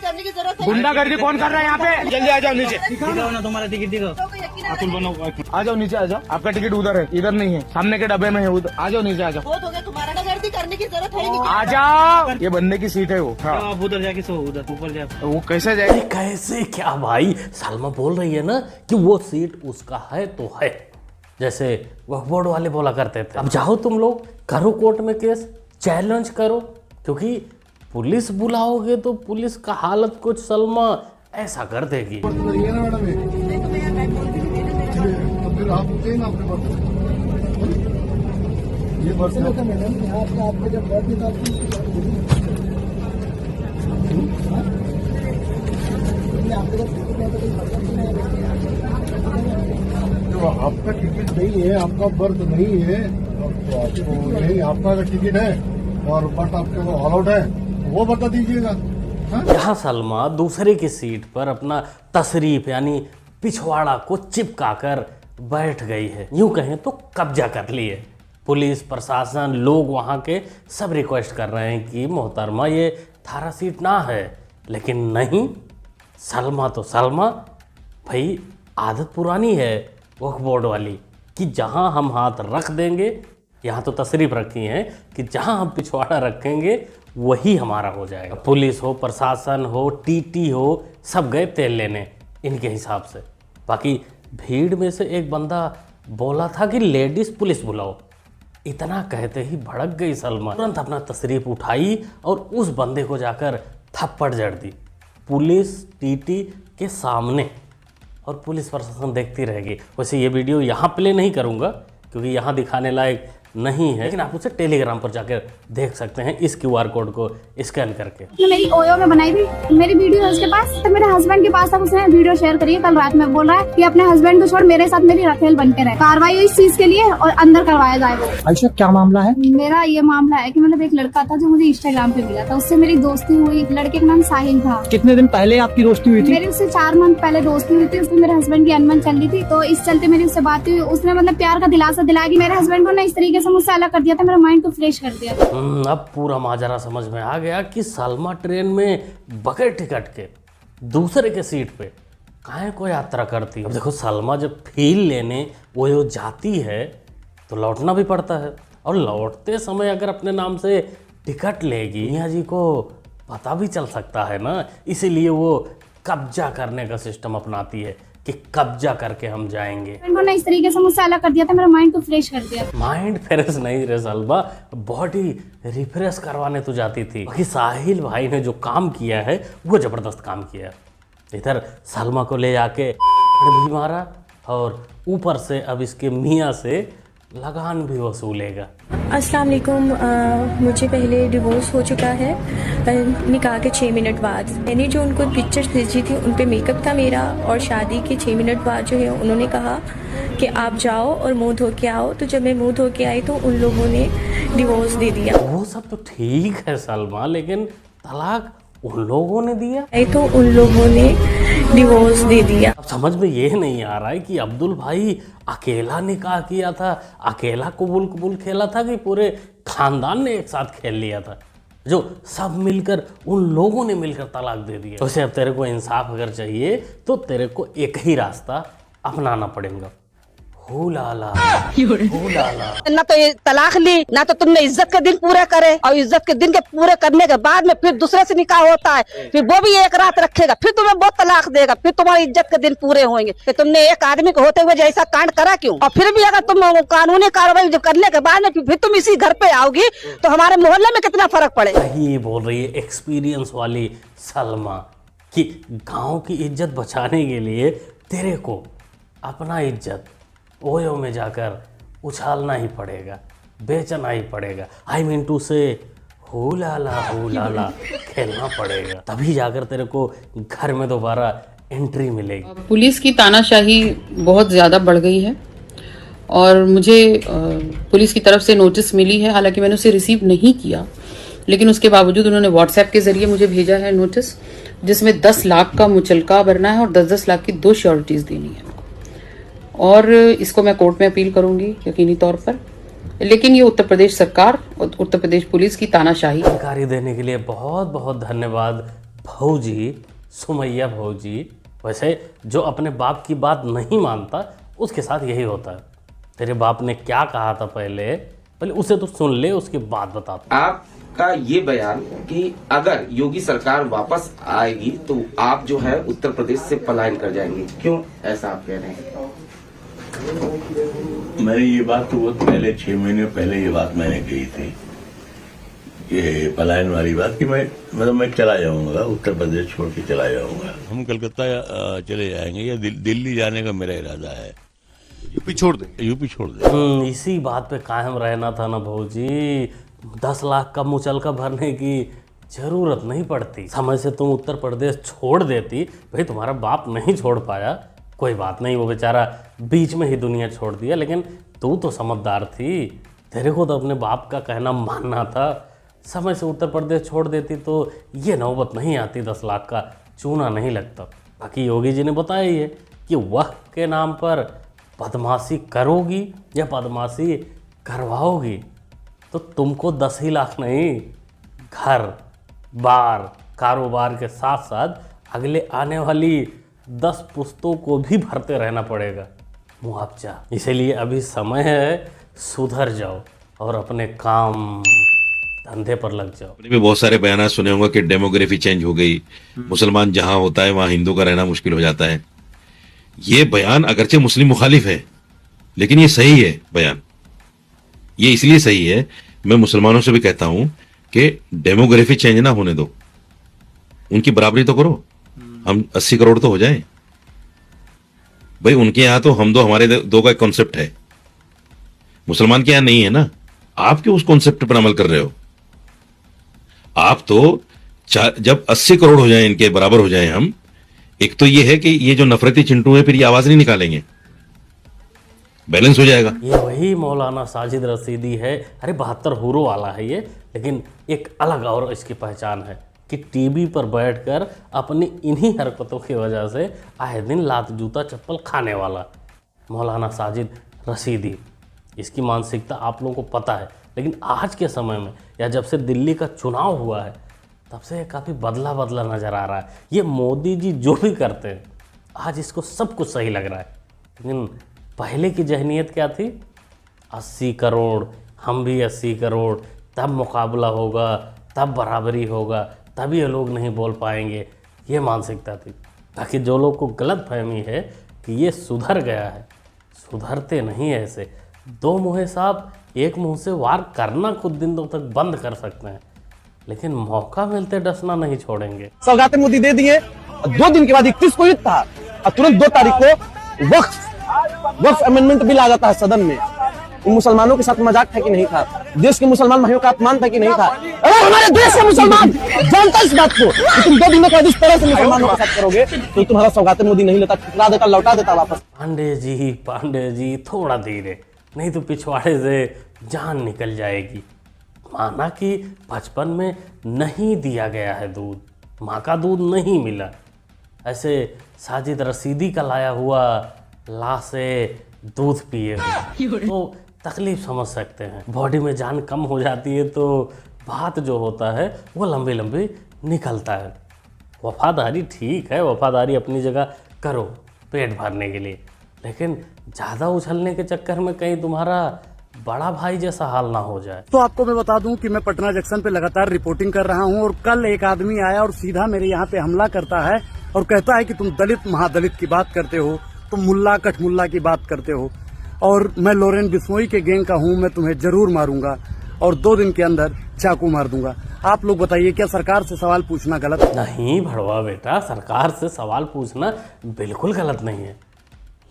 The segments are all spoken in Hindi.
करने की जरूरत है। गुंडागर्दी कौन कर रहा है यहाँ पे? जल्दी आ जाओ नीचे। दिखाओ ना तुम्हारा टिकट दिखाओ। अतुल बनो, आ जाओ नीचे आ जाओ। आपका टिकट उधर है, इधर नहीं है, सामने के डब्बे में है उधर। आ जाओ नीचे आ जाओ। बहुत हो गया तुम्हारा, गुंडागर्दी करने की जरूरत है नहीं। आ जाओ, ये बंदे की सीट है वो। हाँ। आप उधर जाके सो, उधर ऊपर जाओ। वो कैसे जाए? कैसे क्या भाई? सलमा बोल रही है ना कि वो सीट उसका है तो है, जैसे वह बोर्ड वाले बोला करते थे। अब जाओ तुम लोग, करो कोर्ट में केस, चैलेंज करो, क्योंकि पुलिस बुलाओगे तो पुलिस का हालत कुछ सलमा ऐसा कर देगी। आपका टिकट नहीं है, आपका बर्थ नहीं है, तो आपको यही आपका अगर टिकट है और बट आपके वो ऑल आउट है, वो बता दीजिएगा। यहाँ सलमा दूसरे की सीट पर अपना तशरीफ यानी पिछवाड़ा को चिपका कर बैठ गई है, यूं कहें तो कब्जा कर लिए। पुलिस प्रशासन लोग वहाँ के सब रिक्वेस्ट कर रहे हैं कि मोहतरमा ये थारा सीट ना है, लेकिन नहीं, सलमा तो सलमा भाई, आदत पुरानी है वक्फ बोर्ड वाली कि जहाँ हम हाथ रख देंगे, यहाँ तो तशरीफ रखी है कि जहाँ हम पिछवाड़ा रखेंगे वही हमारा हो जाएगा। पुलिस हो, प्रशासन हो, टीटी हो, सब गए तेल लेने इनके हिसाब से। बाकी भीड़ में से एक बंदा बोला था कि लेडीज़ पुलिस बुलाओ, इतना कहते ही भड़क गई सलमा, तुरंत अपना तशरीफ उठाई और उस बंदे को जाकर थप्पड़ जड़ दी पुलिस टीटी के सामने, और पुलिस प्रशासन देखती रहेगी। वैसे ये वीडियो यहाँ प्ले नहीं करूँगा क्योंकि यहाँ दिखाने लायक नहीं है, लेकिन आप उसे टेलीग्राम पर जाकर देख सकते हैं इस QR कोड को स्कैन करके। मेरी ओयो में बनाई थी, मेरी वीडियो है उसके पास, तो मेरे हस्बैंड के पास तक उसने वीडियो शेयर करी है। कल रात में बोल रहा है कि अपने हस्बैंड को छोड़ मेरे साथ मेरी रखेल बन के रहे। कार्रवाई हुई इस चीज के लिए और अंदर करवाया जाए। वो ऐसा क्या मामला है? मेरा ये मामला है कि मतलब एक लड़का था जो मुझे इंस्टाग्राम पे मिला था, उससे मेरी दोस्ती हुई। लड़के का नाम साहिल था। कितने दिन पहले आपकी दोस्ती हुई थी? मेरी उससे 4 मंथ पहले दोस्ती हुई थी। उसमें मेरे हस्बैंड की अनबन चल रही थी, तो इस चलते मेरी उससे बात हुई। उसने मतलब प्यार का दिलासा दिलाया कि मेरे हस्बैंड को ना इस तरीके से मुझसे अलग कर दिया था, मेरा माइंड को फ्रेश कर दिया। अब पूरा माजरा समझ में आ गया कि सलमा ट्रेन में बगैर टिकट के दूसरे के सीट पे काहे को यात्रा करती है। अब देखो, सलमा जब फील लेने वो जाती है तो लौटना भी पड़ता है, और लौटते समय अगर अपने नाम से टिकट लेगी, मियाँ जी को पता भी चल सकता है ना, इसीलिए वो कब्जा करने का सिस्टम अपनाती है कि कब्जा करके हम जाएंगे। उन्होंने इस तरीके से मुझसे अलग कर दिया था, मेरा माइंड को फ्रेश कर दिया। माइंड फ्रेश नहीं रे सलमा, बॉडी रिफ्रेश करवाने तो जाती थी। बाकी साहिल भाई ने जो काम किया है वो जबरदस्त काम किया। इधर सलमा को ले जाके भी मारा और ऊपर से अब इसके मियाँ से लगान भी वसूलेगा। अस्सलाम वालेकुम। मुझे पहले डिवोर्स हो चुका है निकाह के 6 मिनट बाद। मैंने जो उनको पिक्चर्स भेजी थी उन पे मेकअप था मेरा, और शादी के 6 मिनट बाद जो है उन्होंने कहा कि आप जाओ और मुंह धो के आओ। तो जब मैं मुंह धो के आई तो उन लोगों ने डिवोर्स दे दिया। वो सब तो ठीक है सलमा, लेकिन तलाक उन लोगों ने दिया। तो उन लोगों ने डिवोर्स दे दिया। अब समझ में ये नहीं आ रहा है कि अब्दुल भाई अकेला निकाह किया था, अकेला कबूल खेला था, कि पूरे खानदान ने एक साथ खेल लिया था, जो सब मिलकर उन लोगों ने मिलकर तलाक दे दिया। वैसे अब तेरे को इंसाफ अगर चाहिए तो तेरे को एक ही रास्ता अपनाना पड़ेगा। ना तो ये तलाक ली, ना तो तुमने इज्जत के दिन पूरे करे, और इज्जत के दिन के पूरे करने के बाद में फिर दूसरे से निकाह होता है, फिर वो भी एक रात रखेगा, फिर तुम्हें वो तलाक देगा, फिर तुम्हारी इज्जत के दिन पूरे होंगे। फिर तुमने एक आदमी को होते हुए जैसा कांड करा क्यों? और फिर भी अगर तुम कानूनी कार्रवाई जो करने के बाद में फिर तुम इसी घर पे आओगी तो हमारे मोहल्ले में कितना फर्क पड़ेगा। ये बोल रही है एक्सपीरियंस वाली सलमा कि गाँव की इज्जत बचाने के लिए तेरे को अपना इज्जत ओयो में जाकर उछालना ही पड़ेगा, बेचना ही पड़ेगा। आई मीन टू से हो लाला खेलना पड़ेगा, तभी जाकर तेरे को घर में दोबारा एंट्री मिलेगी। पुलिस की तानाशाही बहुत ज़्यादा बढ़ गई है और मुझे पुलिस की तरफ से नोटिस मिली है, हालांकि मैंने उसे रिसीव नहीं किया, लेकिन उसके बावजूद उन्होंने व्हाट्सएप के ज़रिए मुझे भेजा है नोटिस, जिसमें 10 लाख का मुचलका भरना है और 10-10 लाख की 2 श्योरिटीज़ देनी है, और इसको मैं कोर्ट में अपील करूंगी यकीनी तौर पर। लेकिन ये उत्तर प्रदेश सरकार और उत्तर प्रदेश पुलिस की तानाशाही। जानकारी देने के लिए बहुत बहुत धन्यवाद भौजी, सुमैया भौजी, वैसे जो अपने बाप की बात नहीं मानता उसके साथ यही होता है। तेरे बाप ने क्या कहा था पहले उसे तो सुन ले, उसके बाद बता। आपका ये बयान कि अगर योगी सरकार वापस आएगी तो आप जो है उत्तर प्रदेश से पलायन कर जाएंगे, क्यों ऐसा आप कह रहे हैं? मैंने ये बात तो बहुत पहले 6 महीने पहले ये बात मैंने कही थी, ये पलायन वाली बात कि मैं चला जाऊंगा, उत्तर प्रदेश छोड़ के चला जाऊंगा। हम कलकत्ता चले जाएंगे या दिल्ली जाने का मेरा इरादा है। यूपी छोड़ दे। इसी बात पे कायम रहना था ना भौजी। 10 लाख का मुचलका भरने की जरूरत नहीं पड़ती। समय से तुम उत्तर प्रदेश छोड़ देती। भाई तुम्हारा बाप नहीं छोड़ पाया, कोई बात नहीं, वो बेचारा बीच में ही दुनिया छोड़ दिया, लेकिन तू तो समझदार थी, तेरे को तो अपने बाप का कहना मानना था। समय से उत्तर प्रदेश छोड़ देती तो ये नौबत नहीं आती, 10 लाख का चूना नहीं लगता। बाकी योगी जी ने बताया ही है कि वह के नाम पर बदमाशी करोगी या बदमाशी करवाओगी तो तुमको 10 ही लाख नहीं, घर बार कारोबार के साथ साथ अगले आने वाली 10 पुश्तों को भी भरते रहना पड़ेगा मुआवजा। इसलिए अभी समय है, सुधर जाओ और अपने काम धंधे पर लग जाओ। आपने भी बहुत सारे बयान सुने होंगे कि डेमोग्राफी चेंज हो गई, मुसलमान जहां होता है वहां हिंदू का रहना मुश्किल हो जाता है। ये बयान अगरचे मुस्लिम मुखालिफ है, लेकिन ये सही है बयान। ये इसलिए सही है, मैं मुसलमानों से भी कहता हूं कि डेमोग्राफी चेंज ना होने दो, उनकी बराबरी तो करो। हम 80 करोड़ तो हो जाएं भाई। उनके यहां तो हम दो हमारे दो का कॉन्सेप्ट है, मुसलमान के यहां नहीं है ना। आप क्यों उस कॉन्सेप्ट पर अमल कर रहे हो? आप तो जब 80 करोड़ हो जाएं, इनके बराबर हो जाएं हम, एक तो ये है कि ये जो नफरती चिंटू है फिर ये आवाज नहीं निकालेंगे, बैलेंस हो जाएगा। ये वही मौलाना साजिद रशीदी है। अरे 72 हुरों वाला है ये, लेकिन एक अलग और इसकी पहचान है कि टीवी पर बैठकर अपनी इन्हीं हरकतों की वजह से आए दिन लात जूता चप्पल खाने वाला मौलाना साजिद रशीदी। इसकी मानसिकता आप लोगों को पता है, लेकिन आज के समय में या जब से दिल्ली का चुनाव हुआ है तब से काफ़ी बदला नज़र आ रहा है। ये मोदी जी जो भी करते हैं आज इसको सब कुछ सही लग रहा है, लेकिन पहले की जहनीत क्या थी? 80 करोड़, हम भी 80 करोड़, तब मुकाबला होगा, तब बराबरी होगा, तभी ये लोग नहीं बोल पाएंगे, ये मानसिकता थी। ताकि जो लोग को गलत फहमी है कि ये सुधर गया है, सुधरते नहीं है ऐसे। 2 मुँहे साहब एक मुंह से वार करना कुछ दिनों तक बंद कर सकते हैं, लेकिन मौका मिलते डसना नहीं छोड़ेंगे। सौगातें मोदी दे दिए, 2 दिन के बाद 31 को ईद था और तुरंत 2 तारीख को वक्फ अमेंडमेंट बिल आ जाता है सदन में। इन मुसलमानों के साथ मजाक था कि नहीं था? देश के मुसलमान भाइयों का अपमान था कि नहीं था? अरे हमारे देश के मुसलमान जानता इस बात को कि तुम 2 दिनों के बाद इस तरह से मुसलमानों के साथ करोगे तो तुम्हारा सौगातें मोदी नहीं लेता, ठुकरा देता, लौटा देता वापस। पांडे जी थोड़ा धीरे, नहीं तो पिछवाड़े से जान निकल जाएगी। माना कि बचपन में नहीं दिया गया है दूध, माँ का दूध नहीं मिला, ऐसे साजिद रशीदी का लाया हुआ ला से दूध पिए हो तो तकलीफ समझ सकते हैं। बॉडी में जान कम हो जाती है तो बात जो होता है वो लंबी लंबी निकलता है। वफादारी ठीक है, वफादारी अपनी जगह करो पेट भरने के लिए, लेकिन ज़्यादा उछलने के चक्कर में कहीं तुम्हारा बड़ा भाई जैसा हाल ना हो जाए। तो आपको मैं बता दूं कि मैं पटना जंक्शन पे लगातार रिपोर्टिंग कर रहा हूं और कल एक आदमी आया और सीधा मेरे यहाँ पे हमला करता है और कहता है कि तुम दलित महादलित की बात करते हो, तुम मुल्ला कठमुल्ला की बात करते हो और मैं लॉरेंस बिश्नोई के गैंग का हूं, मैं तुम्हें जरूर मारूंगा और 2 दिन के अंदर चाकू मार दूंगा। आप लोग बताइए, क्या सरकार से सवाल पूछना गलत है? नहीं भड़वा बेटा, सरकार से सवाल पूछना बिल्कुल गलत नहीं है,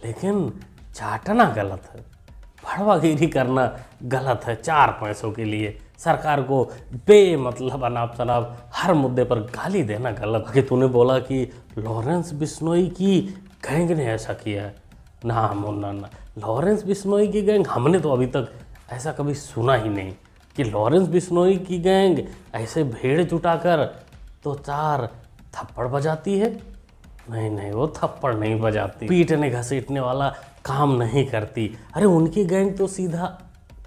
लेकिन चाटना गलत है, भड़वागिरी करना गलत है। 4 पैसों के लिए सरकार को बेमतलब अनाप शनाप हर मुद्दे पर गाली देना गलत है। कि तूने बोला कि लॉरेंस बिश्नोई की गैंग ने ऐसा किया है, ना मुन्ना ना, लॉरेंस बिश्नोई की गैंग हमने तो अभी तक ऐसा कभी सुना ही नहीं कि लॉरेंस बिश्नोई की गैंग ऐसे भीड़ जुटाकर तो 4 थप्पड़ बजाती है। नहीं, वो थप्पड़ नहीं बजाती, पीटने घसीटने वाला काम नहीं करती। अरे उनकी गैंग तो सीधा,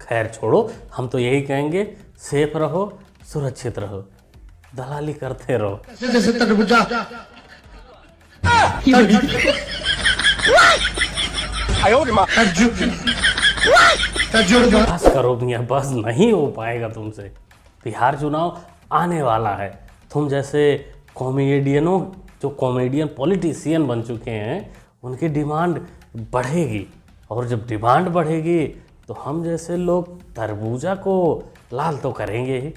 खैर छोड़ो, हम तो यही कहेंगे सेफ रहो, सुरक्षित रहो। दलाली करते रहो। बस करो मियां, बस नहीं हो पाएगा तुमसे। बिहार चुनाव आने वाला है। तुम जैसे कॉमेडियनों, जो कॉमेडियन पॉलिटिशियन बन चुके हैं, उनकी डिमांड बढ़ेगी, और जब डिमांड बढ़ेगी तो हम जैसे लोग तरबूजा को लाल तो करेंगे ही,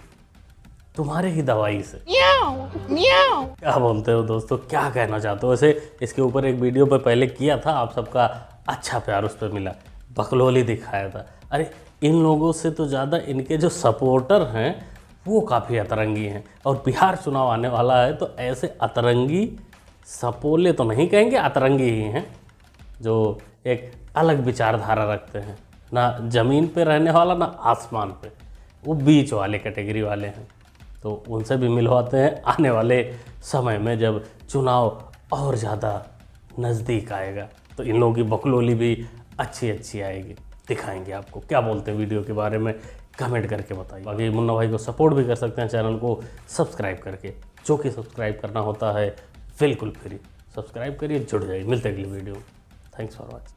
तुम्हारे ही दवाई से। क्या बोलते हो दोस्तों, क्या कहना चाहते हो? वैसे इसके ऊपर एक वीडियो पर पहले किया था, आप सबका अच्छा प्यार उस पर मिला, बकलोली दिखाया था। अरे इन लोगों से तो ज़्यादा इनके जो सपोर्टर हैं वो काफ़ी अतरंगी हैं, और बिहार चुनाव आने वाला है तो ऐसे अतरंगी, सपोले तो नहीं कहेंगे, अतरंगी ही हैं, जो एक अलग विचारधारा रखते हैं, ना ज़मीन पे रहने वाला ना आसमान पे, वो बीच वाले कैटेगरी वाले हैं। तो उनसे भी मिलवाते हैं आने वाले समय में, जब चुनाव और ज़्यादा नज़दीक आएगा तो इन लोगों की बकलोली भी अच्छी आएगी, दिखाएंगे आपको। क्या बोलते हैं वीडियो के बारे में, कमेंट करके बताइए। बाकी मुन्ना भाई को सपोर्ट भी कर सकते हैं चैनल को सब्सक्राइब करके, जो कि सब्सक्राइब करना होता है बिल्कुल फ्री। सब्सक्राइब करिए, जुड़ जाइए। मिलते हैं अगली वीडियो में। Thanks for watching.